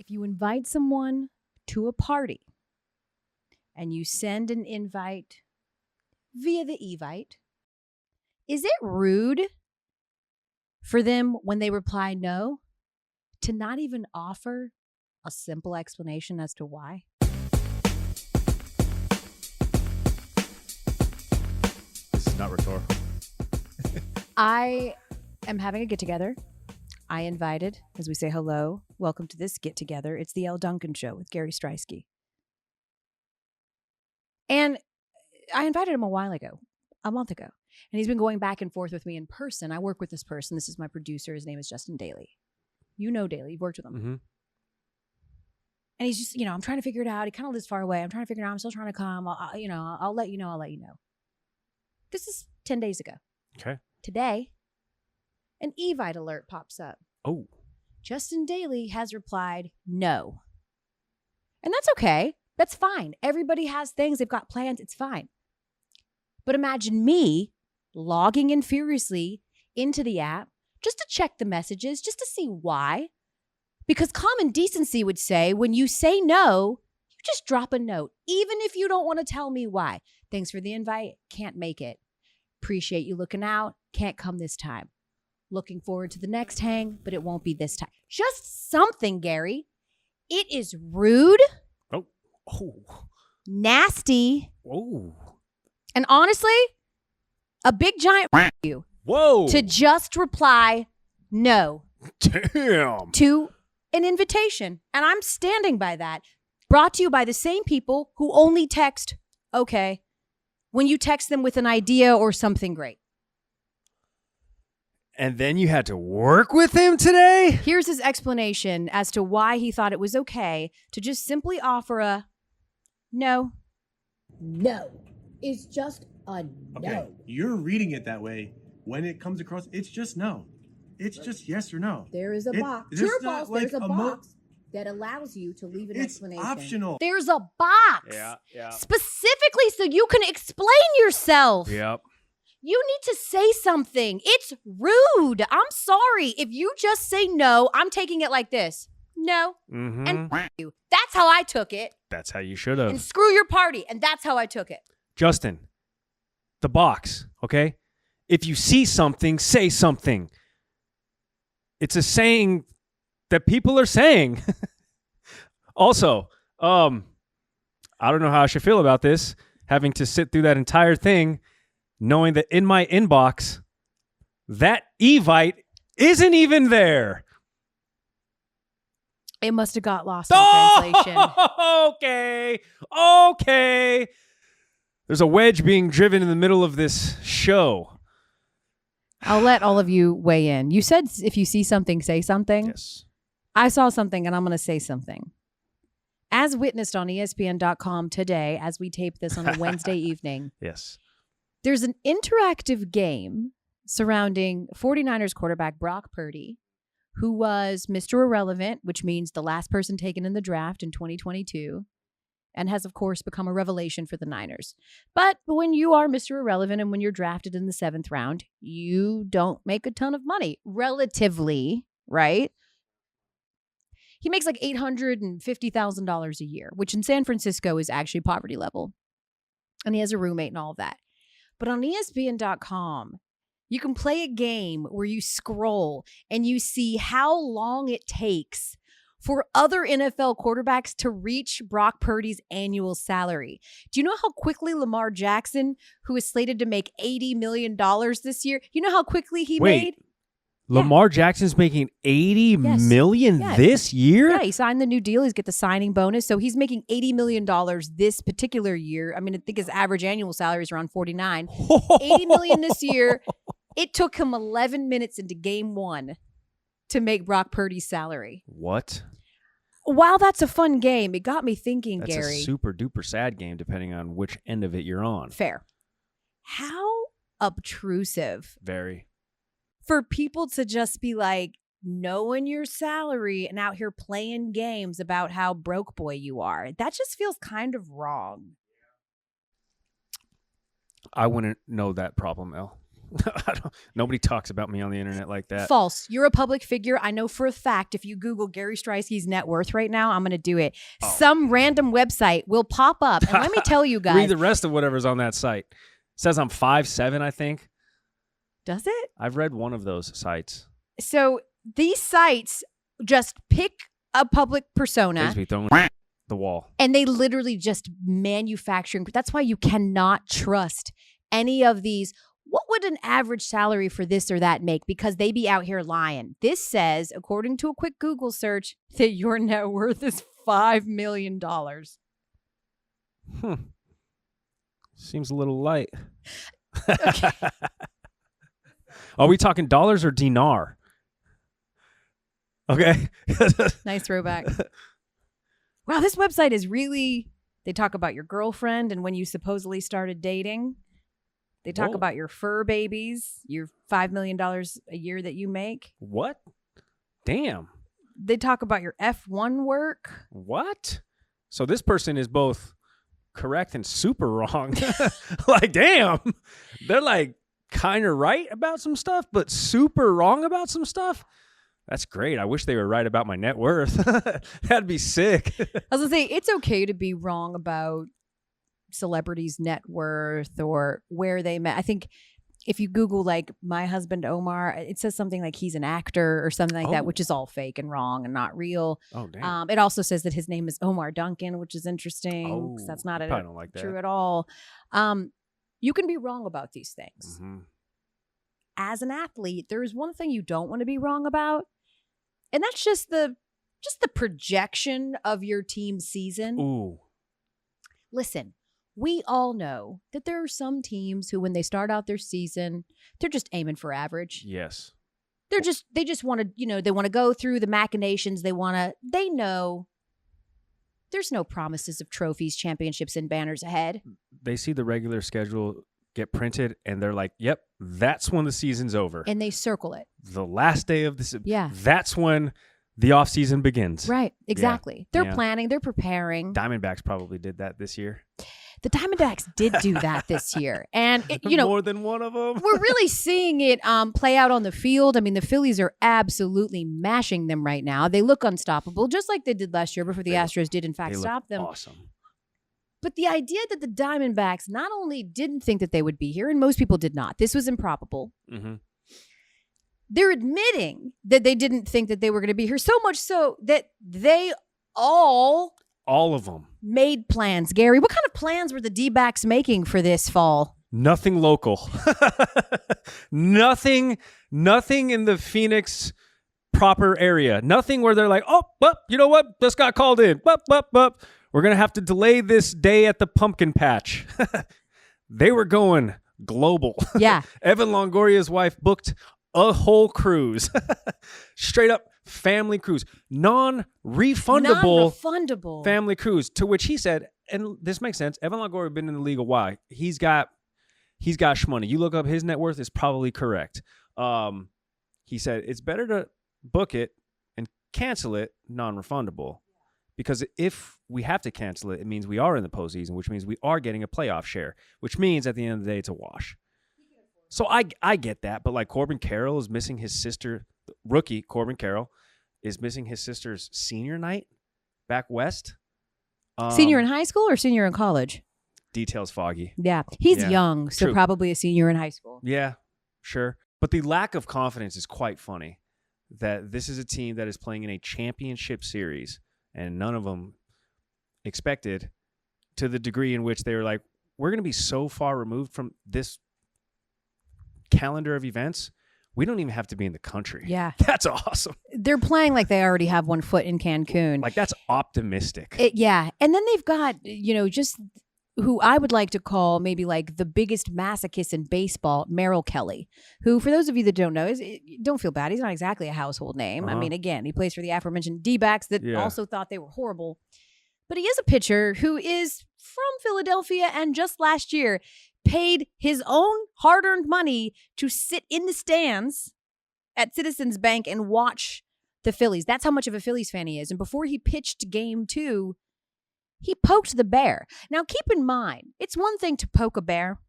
If you invite someone to a party and you send an invite via the Evite, is it rude for them when they reply no to not even offer a simple explanation as to why? This is not rhetorical. I am having a get-together. I invited, as we say hello, welcome to this get-together. It's the Elle Duncan Show with Gary Striewski. And I invited him a month ago. And he's been going back and forth with me in person. I work with this person. This is my producer. His name is Justin Daly. You know Daly. You've worked with him. Mm-hmm. And he's just, I'm trying to figure it out. He kind of lives far away. I'm trying to figure it out. I'm still trying to come. I'll let you know. I'll let you know. This is 10 days ago. Okay. Today, an Evite alert pops up. Oh. Justin Daly has replied no. And that's okay. That's fine. Everybody has things. They've got plans. It's fine. But imagine me logging in furiously into the app just to check the messages, just to see why. Because common decency would say when you say no, you just drop a note, even if you don't want to tell me why. Thanks for the invite. Can't make it. Appreciate you looking out. Can't come this time. Looking forward to the next hang, but it won't be this time. Just something, Gary. It is rude. Oh. Nasty. Oh. And honestly, a big giant you. Whoa. To just reply no. Damn. To an invitation. And I'm standing by that. Brought to you by the same people who only text, okay, when you text them with an idea or something great. And then you had to work with him today? Here's his explanation as to why he thought it was okay to just simply offer a no. No. It's just a no. Okay, you're reading it that way. When it comes across, it's just no. It's just yes or no. There is a box. It's Your not boss, like there's a box that allows you to leave an explanation. It's optional. There's a box. Yeah. Specifically so you can explain yourself. Yep. You need to say something. It's rude. I'm sorry. If you just say no, I'm taking it like this. No. Mm-hmm. And you. That's how I took it. That's how you should have. And screw your party. And that's how I took it. Justin, the box, okay? If you see something, say something. It's a saying that people are saying. Also, I don't know how I should feel about this, having to sit through that entire thing, knowing that in my inbox, that Evite isn't even there. It must have got lost in translation. Okay. There's a wedge being driven in the middle of this show. I'll let all of you weigh in. You said if you see something, say something. Yes. I saw something and I'm going to say something. As witnessed on ESPN.com today, as we tape this on a Wednesday evening. Yes. There's an interactive game surrounding 49ers quarterback Brock Purdy, who was Mr. Irrelevant, which means the last person taken in the draft in 2022, and has, of course, become a revelation for the Niners. But when you are Mr. Irrelevant and when you're drafted in the 7th round, you don't make a ton of money, relatively, right? He makes like $850,000 a year, which in San Francisco is actually poverty level. And he has a roommate and all of that. But on ESPN.com, you can play a game where you scroll and you see how long it takes for other NFL quarterbacks to reach Brock Purdy's annual salary. Do you know how quickly Lamar Jackson, who is slated to make $80 million this year, you know how quickly he made? Lamar Jackson's making $80 million this year? Yeah, he signed the new deal. He's got the signing bonus. So he's making $80 million this particular year. I mean, I think his average annual salary is around $49. $80 million this year. It took him 11 minutes into game 1 to make Brock Purdy's salary. What? While that's a fun game, it got me thinking, That's Gary. a super duper sad game depending on which end of it you're on. Fair. How obtrusive. Very. For people to just be like, knowing your salary and out here playing games about how broke boy you are. That just feels kind of wrong. I wouldn't know that problem, Elle. Nobody talks about me on the internet like that. False. You're a public figure. I know for a fact if you Google Gary Striewski's net worth right now, I'm going to do it. Oh. Some random website will pop up. And let me tell you guys. Read the rest of whatever's on that site. It says I'm 5'7", I think. Does it? I've read one of those sites. So these sites just pick a public persona. Please be throwing the wall. And they literally just manufacturing. That's why you cannot trust any of these. What would an average salary for this or that make? Because they be out here lying. This says, according to a quick Google search, that your net worth is $5 million. Seems a little light. Okay. Are we talking dollars or dinar? Okay. Nice throwback. Wow, this website is really, they talk about your girlfriend and when you supposedly started dating. They talk Whoa. about your fur babies, your $5 million a year that you make. What? Damn. They talk about your F1 work. What? So this person is both correct and super wrong. Like, damn. They're like kind of right about some stuff, but super wrong about some stuff. That's great. I wish they were right about my net worth. That'd be sick. I was going to say, it's okay to be wrong about celebrities' net worth or where they met. I think if you Google like my husband Omar, it says something like he's an actor or something like that, which is all fake and wrong and not real. Oh, damn. It also says that his name is Omar Duncan, which is interesting. 'Cause that's not don't like that. true at all. You can be wrong about these things. Mm-hmm. As an athlete, there is one thing you don't want to be wrong about, and that's just the projection of your team's season. Ooh. Listen, we all know that there are some teams who, when they start out their season, they're just aiming for average. Yes. They just want to, they want to go through the machinations. They know there's no promises of trophies, championships, and banners ahead. They see the regular schedule get printed and they're like, yep, that's when the season's over. And they circle it. The last day of the Yeah. That's when the off season begins. Right. Exactly. They're Yeah. planning. They're preparing. Diamondbacks probably did that this year. The Diamondbacks did do that this year. And, more than one of them. we're really seeing it play out on the field. I mean, the Phillies are absolutely mashing them right now. They look unstoppable, just like they did last year before the Astros did, in fact, They look stop them. Awesome. But the idea that the Diamondbacks not only didn't think that they would be here, and most people did not. This was improbable. Mm-hmm. They're admitting that they didn't think that they were going to be here, so much so that they all of them. made plans. Gary, what kind of plans were the D-backs making for this fall? Nothing local. Nothing in the Phoenix proper area. Nothing where they're like, oh, well, you know what? This got called in. We're going to have to delay this day at the pumpkin patch. They were going global. Yeah. Evan Longoria's wife booked a whole cruise. Straight up family cruise. Non-refundable family cruise. To which he said, and this makes sense, Evan Longoria been in the league a while. He's got shmoney. You look up his net worth, is probably correct. He said it's better to book it and cancel it non-refundable. Because if we have to cancel it, it means we are in the postseason, which means we are getting a playoff share, which means at the end of the day, it's a wash. So I get that. But like Corbin Carroll is missing his sister, rookie Corbin Carroll is missing his sister's senior night back west. Senior in high school or senior in college? Details foggy. Yeah. He's Yeah. young, so True. probably a senior in high school. Yeah, sure. But the lack of confidence is quite funny that this is a team that is playing in a championship series and none of them expected to the degree in which they were like, we're going to be so far removed from this calendar of events, we don't even have to be in the country. Yeah. That's awesome. They're playing like they already have one foot in Cancun. Like, that's optimistic. Yeah. And then they've got, just who I would like to call maybe like the biggest masochist in baseball, Merrill Kelly, who, for those of you that don't know, don't feel bad. He's not exactly a household name. I mean, again, he plays for the aforementioned D-backs that also thought they were horrible. But he is a pitcher who is from Philadelphia and just last year paid his own hard-earned money to sit in the stands at Citizens Bank and watch the Phillies. That's how much of a Phillies fan he is. And before he pitched game 2, he poked the bear. Now, keep in mind, it's one thing to poke a bear.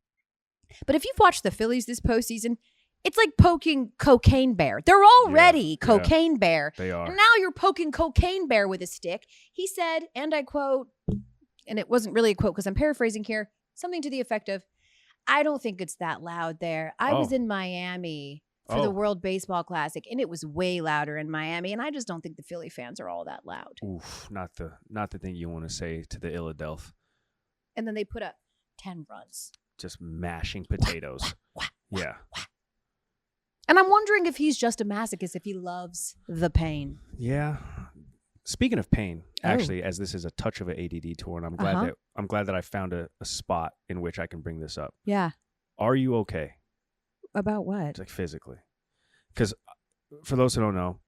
But if you've watched the Phillies this postseason, it's like poking Cocaine Bear. They're already Cocaine Bear. They are. And now you're poking Cocaine Bear with a stick. He said, and I quote, and it wasn't really a quote because I'm paraphrasing here, something to the effect of, I don't think it's that loud there. I was in Miami for the World Baseball Classic, and it was way louder in Miami, and I just don't think the Philly fans are all that loud. Oof, not the thing you want to say to the Philadelphia. And then they put up 10 runs. Just mashing potatoes. Yeah. And I'm wondering if he's just a masochist, if he loves the pain. Yeah. Speaking of pain, actually, as this is a touch of an ADD tour, and I'm glad that I found a spot in which I can bring this up. Yeah. Are you okay? About what? It's like physically. Because for those who don't know,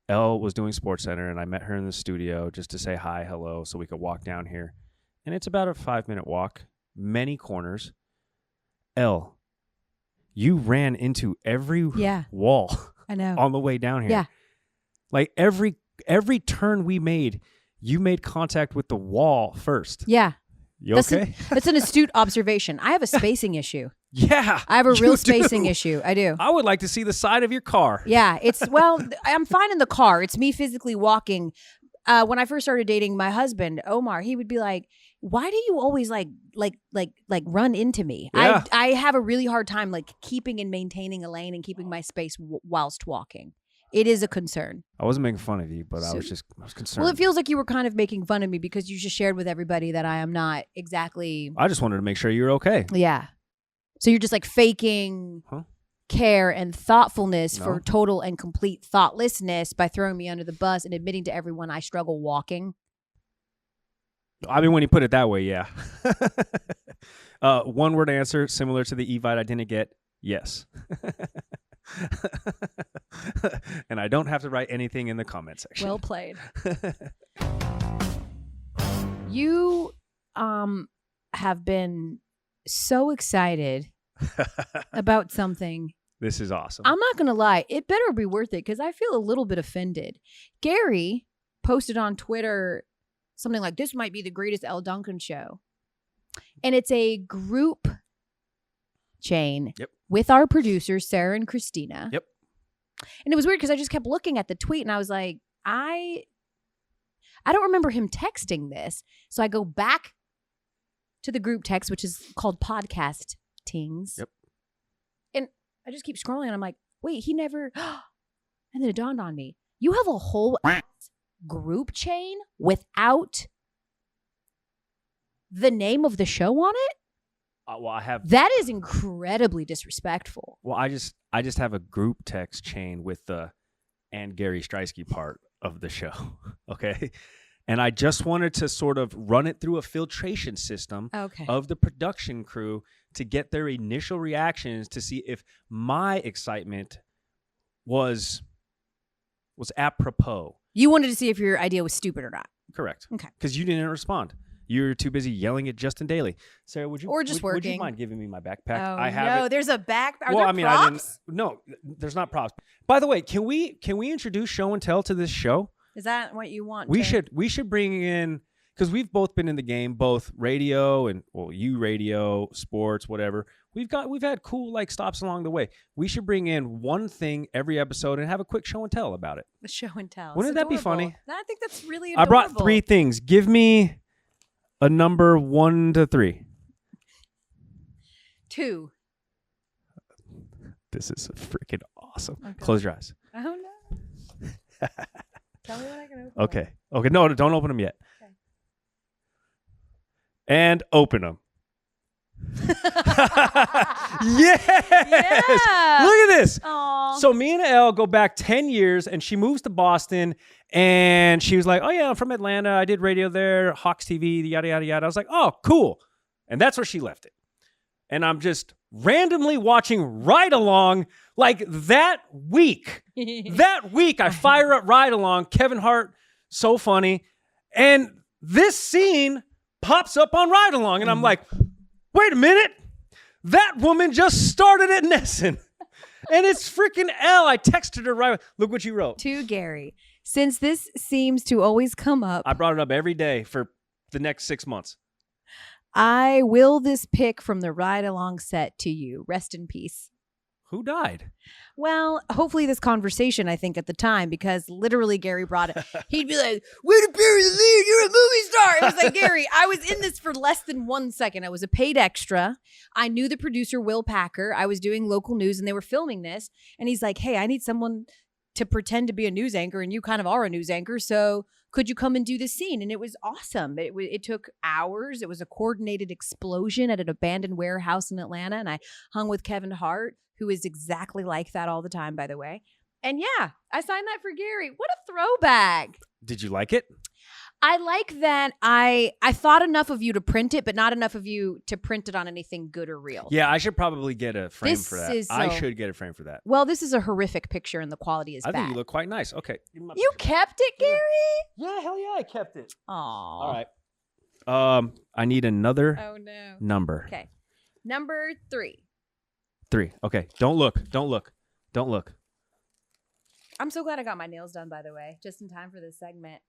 Elle was doing SportsCenter, and I met her in the studio just to say hi, hello, so we could walk down here. And it's about a 5-minute walk, many corners. Elle, you ran into every wall I know. on the way down here. Yeah. Like every turn we made, you made contact with the wall first. Yeah. You okay? That's an astute observation. I have a spacing issue. Yeah. I have a real spacing issue. I do. I would like to see the side of your car. Yeah. I'm fine in the car. It's me physically walking. When I first started dating my husband, Omar, he would be like, why do you always like run into me? Yeah. I have a really hard time like keeping and maintaining a lane and keeping my space whilst walking. It is a concern. I wasn't making fun of you, but I was concerned. Well, it feels like you were kind of making fun of me because you just shared with everybody that I am not exactly. I just wanted to make sure you're okay. Yeah. So you're just like faking care and thoughtfulness for total and complete thoughtlessness by throwing me under the bus and admitting to everyone I struggle walking. I mean, when you put it that way, yeah. One word answer, similar to the Evite I didn't get, yes. And I don't have to write anything in the comment section. Well played. You have been so excited about something. This is awesome. I'm not going to lie. It better be worth it because I feel a little bit offended. Gary posted on Twitter something like, this might be the greatest Elle Duncan show. And it's a group chain with our producers, Sarah and Christina. Yep. And it was weird because I just kept looking at the tweet and I was like, I don't remember him texting this. So I go back to the group text, which is called Podcast Tings. Yep. And I just keep scrolling and I'm like, wait, he never. And then it dawned on me. You have a whole group chain without the name of the show on it? Well, I have. That is incredibly disrespectful. Well, I just have a group text chain with the and Gary Striewski part of the show. Okay. And I just wanted to sort of run it through a filtration system of the production crew to get their initial reactions to see if my excitement was apropos. You wanted to see if your idea was stupid or not. Correct. Okay. Because you didn't respond. You're too busy yelling at Justin Daly. Sarah, would you working? Would you mind giving me my backpack? Oh, I have it. There's a backpack. Well, I mean, props? There's not props. By the way, can we introduce show and tell to this show? Is that what you want? We should bring in, because we've both been in the game, both radio and you radio, sports, whatever. We've had cool like stops along the way. We should bring in one thing every episode and have a quick show and tell about it. The show and tell. Wouldn't that be funny? I think that's really adorable. I brought 3 things. Give me a number 1 to 3. 2. This is freaking awesome. Okay. Close your eyes. Oh no. Tell me when I can open Okay. Okay. No, don't open them yet. Okay. And open them. Yes. Yeah. Look at this. Aww. So me and Elle go back 10 years and she moves to Boston and she was like, oh yeah, I'm from Atlanta. I did radio there, Hawks TV, yada, yada, yada. I was like, oh, cool. And that's where she left it. And I'm just randomly watching Ride Along like that week. I fire up Ride Along, Kevin Hart, so funny. And this scene pops up on Ride Along and I'm like, wait a minute. That woman just started at Nesson. And it's freaking Elle. I texted her right. Look what you wrote. To Gary. Since this seems to always come up. I brought it up every day for the next 6 months. I will this pick from the ride along set to you. Rest in peace. Who died? Well, hopefully this conversation, I think, at the time, because literally Gary brought it. He'd be like, way to bury the lead. You're a movie star. It was like, Gary, I was in this for less than 1 second. I was a paid extra. I knew the producer, Will Packer. I was doing local news and they were filming this. And he's like, hey, I need someone to pretend to be a news anchor. And you kind of are a news anchor. So could you come and do this scene? And it was awesome. It took hours. It was a coordinated explosion at an abandoned warehouse in Atlanta. And I hung with Kevin Hart, who is exactly like that all the time, by the way. And yeah, I signed that for Gary. What a throwback. Did you like it? I like that I thought enough of you to print it, but not enough of you to print it on anything good or real. Yeah, I should probably get a frame This for that. is I so- should get a frame for that. Well, this is a horrific picture and the quality is I bad. think you look quite nice. Okay. You kept it, Gary? Yeah, hell yeah, I kept it. Aw. All right. I need another Oh, no. number. Okay. Number 3. 3. Okay. Don't look. Don't look. Don't look. I'm so glad I got my nails done, by the way, just in time for this segment.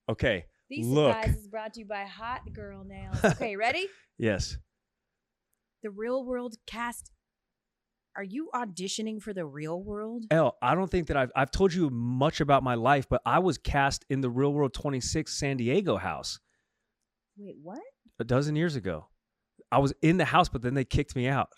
Okay. These Look. surprises brought to you by Hot Girl Nails. Okay, ready? Yes. The Real World cast. Are you auditioning for the Real World? Elle, I don't think that I've told you much about my life, but I was cast in the Real World 26 San Diego house Wait, what? a dozen years ago. I was in the house, but then they kicked me out.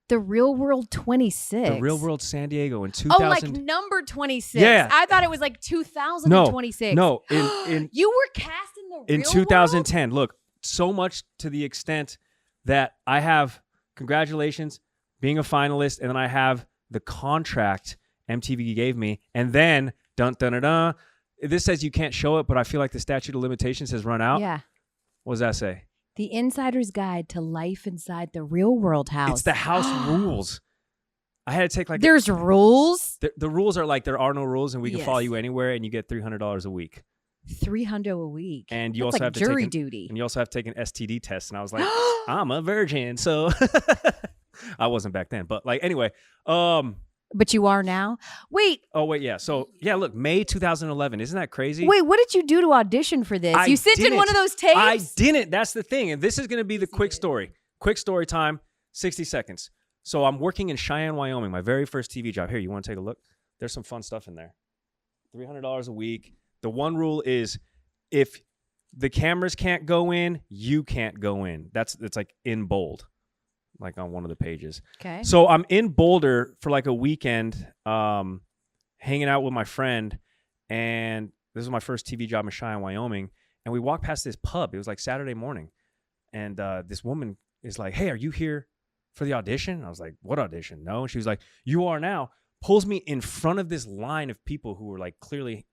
The Real World 26. The Real World San Diego in 2000. Oh, like number 26. Yeah. I thought it was like 2026. No, in You were cast in the in Real 2010. Look, so much to the extent that I have congratulations being a finalist, and then I have the contract MTV gave me, and then dun dun dun dun. This says you can't show it, but I feel like the statute of limitations has run out. Yeah. What does that say? The Insider's Guide to Life Inside the Real World House. It's the house rules. I had to take like There's rules. the rules are like there are no rules, and we can Yes. follow you anywhere, and you get $300 a week. $300 a week. And you That's also like have to jury take duty. And you also have to take an STD test. And I was like, I'm a virgin, so I wasn't back then. But like anyway, But you are now? Wait, oh wait, yeah. So yeah, look, May 2011. Isn't that crazy? wait, what did you do to audition for this? I You sent in one didn't. of those tapes? I didn't. That's the thing. And this is going to be the quick story. Quick story time, 60 seconds. So I'm working in Cheyenne, Wyoming, my very first TV job. Here, you want to take a look? There's some fun stuff in there. $300 a week. The one rule is if the cameras can't go in, you can't go in. It's like in bold, like on one of the pages. Okay. So I'm in Boulder for like a weekend, hanging out with my friend, and this was my first TV job in Cheyenne, Wyoming. And we walked past this pub. It was like Saturday morning, and this woman is like, "Hey, are you here for the audition?" I was like, "What audition?" No. And she was like, "You are now." Pulls me in front of this line of people who were like clearly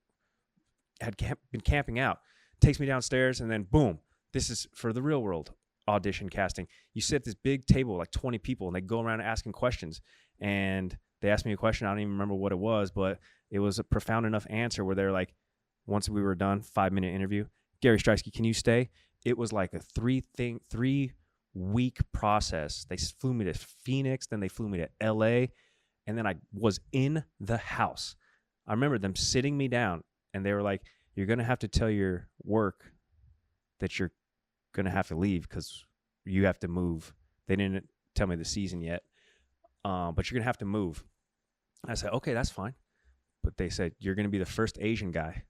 had been camping out. Takes me downstairs, and then boom, this is for the Real World audition casting. You sit at this big table, like 20 people, and they go around asking questions. And they asked me a question. I don't even remember what it was, but it was a profound enough answer where they're like, once we were done, 5-minute interview, Gary Striewski, can you stay? It was like a 3-week process. They flew me to Phoenix, then they flew me to LA, and then I was in the house. I remember them sitting me down, and they were like, you're going to have to tell your work that you're going to have to leave because you have to move. They didn't tell me the season yet, but you're going to have to move. I said, okay, that's fine. But they said, you're going to be the first Asian guy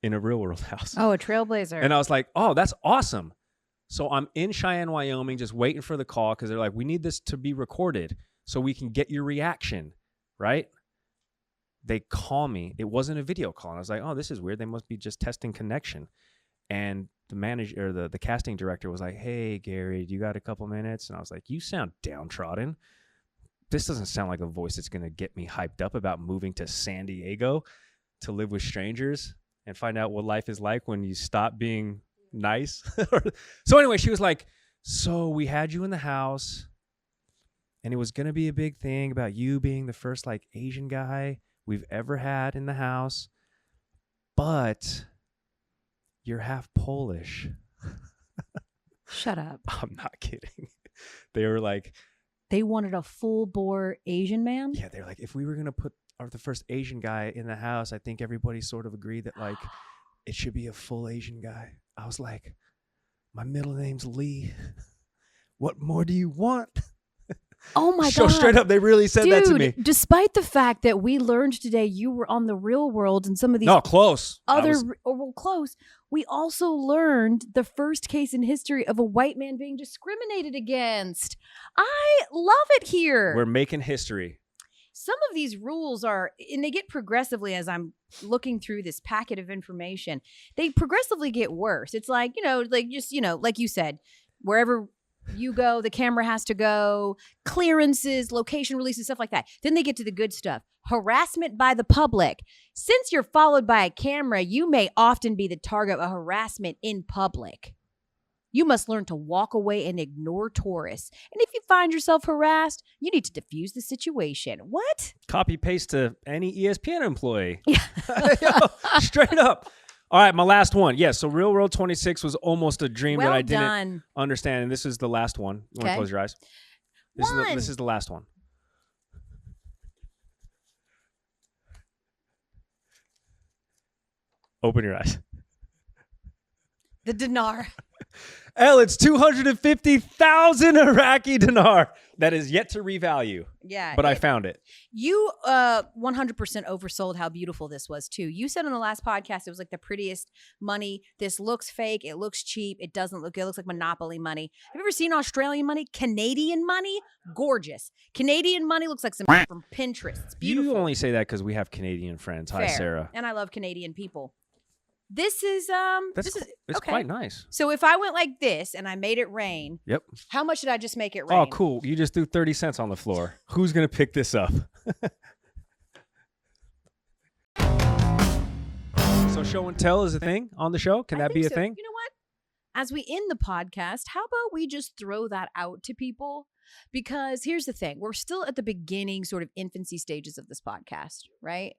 in a Real World house. Oh, a trailblazer. And I was like, oh, that's awesome. So I'm in Cheyenne, Wyoming, just waiting for the call because they're like, we need this to be recorded so we can get your reaction, right? They call me. It wasn't a video call. And I was like, oh, this is weird. They must be just testing connection. And the manager, or the casting director was like, hey, Gary, do you got a couple minutes? And I was like, you sound downtrodden. This doesn't sound like a voice that's going to get me hyped up about moving to San Diego to live with strangers and find out what life is like when you stop being nice. So anyway, she was like, so we had you in the house, and it was going to be a big thing about you being the first like Asian guy we've ever had in the house, but you're half Polish. Shut up. I'm not kidding. They were like, They wanted a full-bore Asian man? yeah, they're like, if we were going to put the first Asian guy in the house, I think everybody sort of agreed that like it should be a full Asian guy. I was like, My middle name's Lee. What more do you want? Oh my So God. straight up, they really said that to me. Despite the fact that we learned today you were on The Real World and some of these No, close. close, we also learned the first case in history of a white man being discriminated against. I love it here. We're making history. Some of these rules are, and they get progressively as I'm looking through this packet of information, they progressively get worse. It's like, like you said, wherever you go, the camera has to go, clearances, location releases, stuff like that. Then they get to the good stuff. Harassment by the public. Since you're followed by a camera, you may often be the target of harassment in public. You must learn to walk away and ignore tourists. And if you find yourself harassed, you need to diffuse the situation. What? Copy paste to any ESPN employee. Yeah. Straight up. All right, my last one. Yeah, so Real World 26 was almost a dream that I didn't understand. And this is the last one. You want to close your eyes? This is the last one. Open your eyes. The dinar. Elle, it's 250,000 Iraqi dinar that is yet to revalue. Yeah. But I found it. You 100% oversold how beautiful this was, too. You said on the last podcast it was like the prettiest money. This looks fake. It looks cheap. It doesn't look good. It looks like Monopoly money. Have you ever seen Australian money? Canadian money? Gorgeous. Canadian money looks like some from Pinterest. It's beautiful. You only say that because we have Canadian friends. Hi, Fair. Sarah. And I love Canadian people. This is It's okay. quite nice. So if I went like this and I made it rain, Yep. how much did I just make it rain? Oh, cool. You just threw 30 cents on the floor. Who's going to pick this up? So show and tell is a thing on the show? Can that be a thing? You know what? As we end the podcast, how about we just throw that out to people? Because here's the thing. We're still at the beginning, sort of infancy stages of this podcast, right?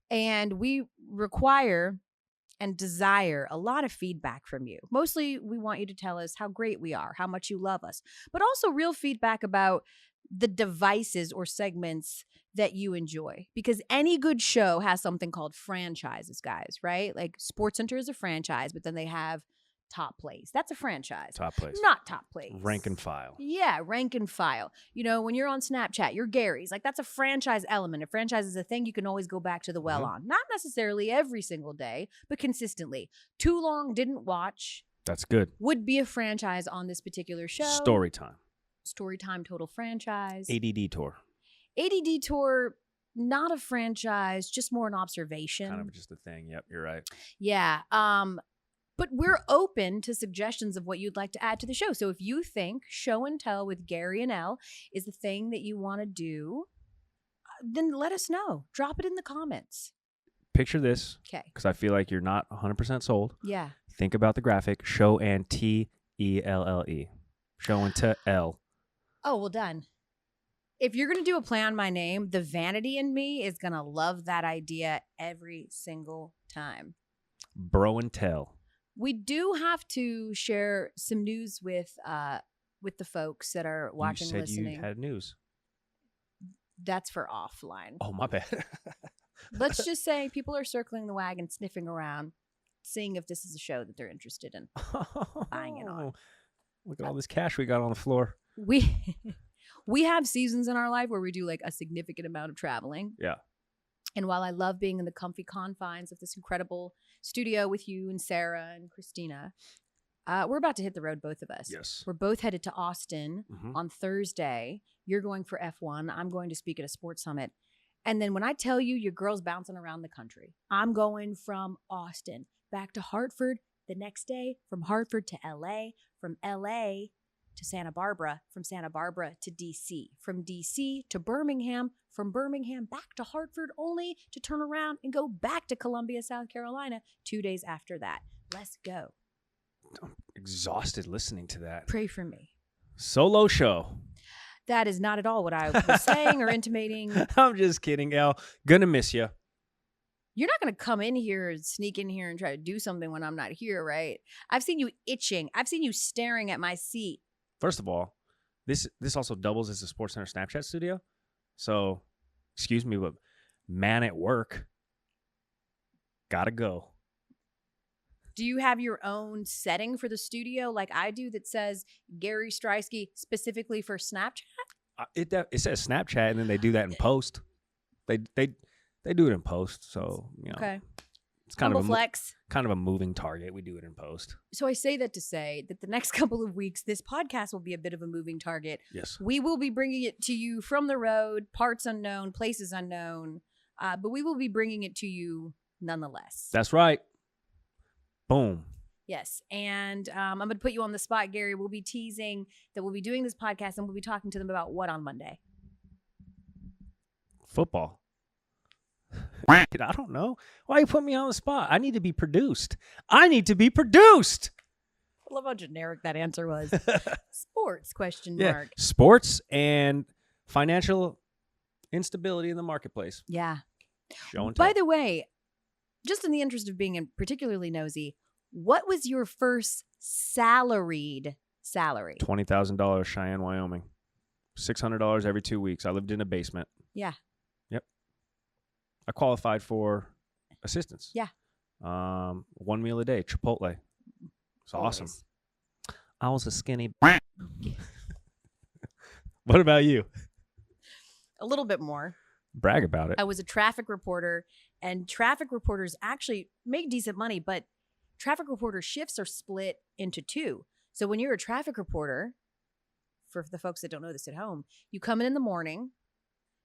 And we require and desire a lot of feedback from you. Mostly, we want you to tell us how great we are, how much you love us, but also real feedback about the devices or segments that you enjoy. Because any good show has something called franchises, guys, right? Like SportsCenter is a franchise, but then they have Top Place. That's a franchise. Top Place. Not Top Place. Rank and file. Yeah, rank and file. When you're on Snapchat, you're Gary's. Like, that's a franchise element. A franchise is a thing you can always go back to the well on. Not necessarily every single day, but consistently. Too long, didn't watch. That's good. Would be a franchise on this particular show. Story time. Storytime total franchise. ADD tour. ADD tour, not a franchise, just more an observation. Kind of just a thing. Yep, you're right. Yeah. But we're open to suggestions of what you'd like to add to the show. So if you think show and tell with Gary and Elle is the thing that you want to do, then let us know. Drop it in the comments. Picture this. Okay. Because I feel like you're not 100% sold. Yeah. Think about the graphic. Show and T-E-L-L-E. Show and tell. Oh, well done. If you're going to do a play on my name, the vanity in me is going to love that idea every single time. Bro and tell. We do have to share some news with the folks that are watching, you said listening. You had news. That's for offline. Oh, my bad. Let's just say people are circling the wagon, sniffing around, seeing if this is a show that they're interested in buying it on. Look at all this cash we got on the floor. We have seasons in our life where we do like a significant amount of traveling. Yeah. And while I love being in the comfy confines of this incredible studio with you and Sarah and Christina, we're about to hit the road, both of us. Yes. We're both headed to Austin on Thursday. You're going for F1. I'm going to speak at a sports summit. And then when I tell you your girl's bouncing around the country, I'm going from Austin back to Hartford the next day, from Hartford to LA, from LA to Santa Barbara, from Santa Barbara to DC, from DC to Birmingham, from Birmingham back to Hartford, only to turn around and go back to Columbia, South Carolina 2 days after that. Let's go. I'm exhausted listening to that. Pray for me. Solo show. That is not at all what I was saying or intimating. I'm just kidding, Elle. Gonna miss you. You're not going to come in here and sneak in here and try to do something when I'm not here, right? I've seen you itching. I've seen you staring at my seat. First of all, this also doubles as a SportsCenter Snapchat studio. So, excuse me, but man at work, gotta go. Do you have your own setting for the studio like I do that says Gary Striewski specifically for Snapchat? It says Snapchat, and then they do that in post. They do it in post, so Okay. it's kind Humble of flex. kind of a moving target. We do it in post. So I say that to say that the next couple of weeks, this podcast will be a bit of a moving target. Yes. We will be bringing it to you from the road, parts unknown, places unknown, but we will be bringing it to you nonetheless. That's right. Boom. Yes. And I'm going to put you on the spot, Gary. We'll be teasing that we'll be doing this podcast and we'll be talking to them about what on Monday? Football. I don't know. Why you put me on the spot? I need to be produced. I love how generic that answer was. Sports, question Yeah. mark. Sports and financial instability in the marketplace. Yeah. Show and tell. By the way, just in the interest of being particularly nosy, what was your first salaried salary? $20,000, Cheyenne, Wyoming. $600 every 2 weeks. I lived in a basement. Yeah. Yep. I qualified for assistance. Yeah. 1 meal a day, Chipotle. It's awesome. Always. I was a skinny. What about you? A little bit more. Brag about it. I was a traffic reporter, and traffic reporters actually make decent money, but traffic reporter shifts are split into two. So when you're a traffic reporter, for the folks that don't know this at home, you come in the morning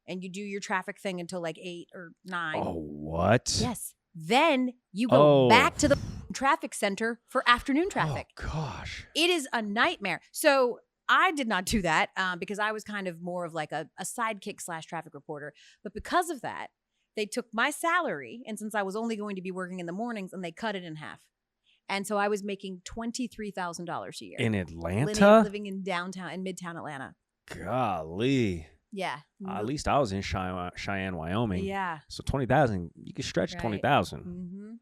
and you do your traffic thing until like 8 or 9. Oh, what? Yes. Then you go Oh. back to the traffic center for afternoon traffic. Oh, gosh. It is a nightmare. So I did not do that because I was kind of more of like a sidekick / traffic reporter. But because of that, they took my salary. And since I was only going to be working in the mornings, and they cut it in half. And so I was making $23,000 a year. In Atlanta? Living in Midtown Atlanta. Golly. Yeah. At least I was in Cheyenne, Wyoming. Yeah. So 20,000, you could stretch Right. 20,000. Mm-hmm.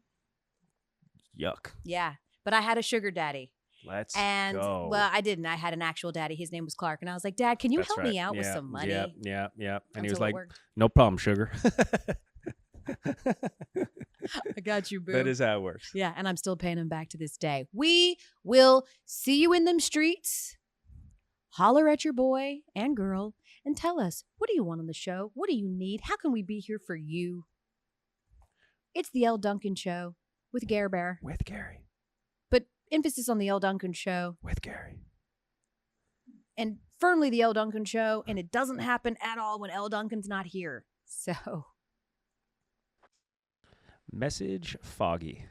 Yuck. Yeah. But I had a sugar daddy. Let's And go. well, I didn't. I had an actual daddy. His name was Clark. And I was like, Dad, can you That's help right. me out with Yeah, some money? Yep. And he was Until it like, worked. no problem, sugar. I got you, boo. That is how it works. Yeah, and I'm still paying him back to this day. We will see you in them streets. Holler at your boy and girl and tell us, what do you want on the show? What do you need? How can we be here for you? It's the Elle Duncan Show with Gare Bear. With Gary. But emphasis on the Elle Duncan Show With Gary. and firmly the Elle Duncan Show. And it doesn't happen at all when Elle Duncan's not here. So Message foggy.